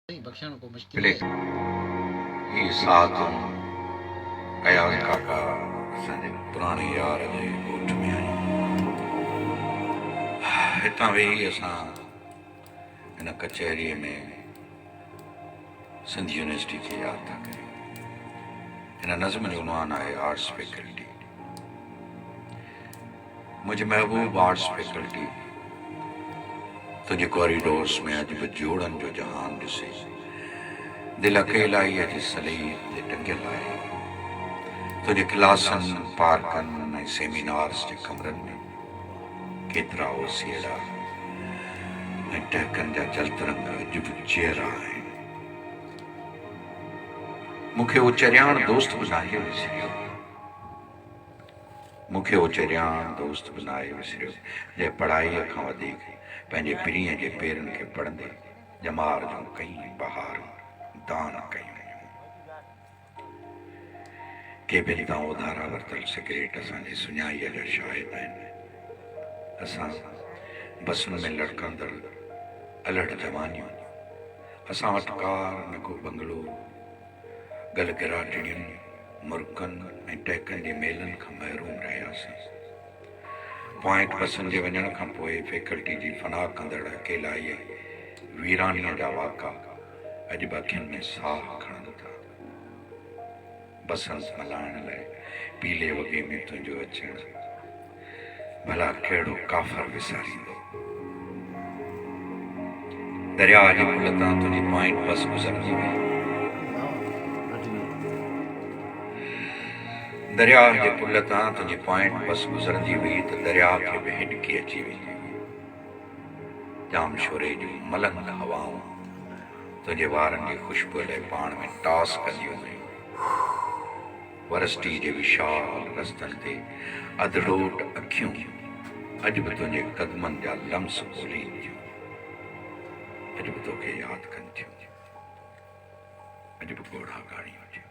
बख्शण को मुश्किल प्ले ये साथ अयाल काका असांजे पुराणे यार जे ॻोठ में आहियूं। हितां वेही असां हिन कचहरीअ में सिंध यूनिवर्सिटी खे यादि था कयूं। हिन नज़्म जो उनवान आहे आर्ट्स फैकल्टी। मुंहिंजे महबूब आर्ट्स फैकल्टी तुंहिंजे कॉरिडोर्स में अॼु बि जोड़नि जो जहान ॾिसे दिलि अकेलाईअ जी सलीब ते टंगियल आहे। तुंहिंजे क्लासनि पार्कनि ऐं सेमिनार्स जे कमरनि में केतिरा ओसियड़ा ऐं टहकनि जा जलतरंग अॼु बि चेहरा आहिनि। मूंखे उहो चरियाण दोस्त बि नाहे विसरियो, मूंखे उहो चरियाण दोस्त बि नाहे विसरियो जंहिं पढ़ाईअ खां वधीक पंहिंजे पीढ़ीअ जे पेरनि खे पढ़ंदे जमार जूं कई बहारूं दान कयूं। के बिना उधारा वरितल सिगरेट असांजी सुञाईअ जा शाहिद आहिनि। असां बसुनि में लड़कंदड़ अलड़ जवानियूं, असां वटि कार न को बंगलो, गल गिराटिड़ियुनि मुर्कनि ऐं टहकनि जे मेलनि खां महरूम रहियासीं। पॉइंट बसनि जे वञण खां पोइ फैकल्टी जी फना कंदड़ अकेलाईअ वीरानीअ जा वाका अॼु बि अखियुनि में साह खणनि था। बसंत मल्हाइण लाइ पीले वॻे में तुंहिंजो अचणु भला कहिड़ो काफ़र विसारींदो। दरिया जे पुल तां तुंहिंजी पॉइंट बस गुज़रंदी हुई, दरिया जे पुल तां तुंहिंजी पॉइंट बस गुज़रंदी हुई त दरिया खे बि हिॾकी अची वेंदी हुई। जाम शोरे जूं मलंग हवाऊं तुंहिंजे वारनि जी ख़ुशबू लाइ पाण में टास कंदियूं हुयूं। वरस्टी जे विशाल रस्तनि ते अधड़ोट अखियूं अॼु बि तुंहिंजे क़दमनि जा लम्स ॻोल्हीनि थियूं, अॼु बि तोखे यादि कनि थियूं, अॼु बि घोड़ा गाड़ियूं थियूं।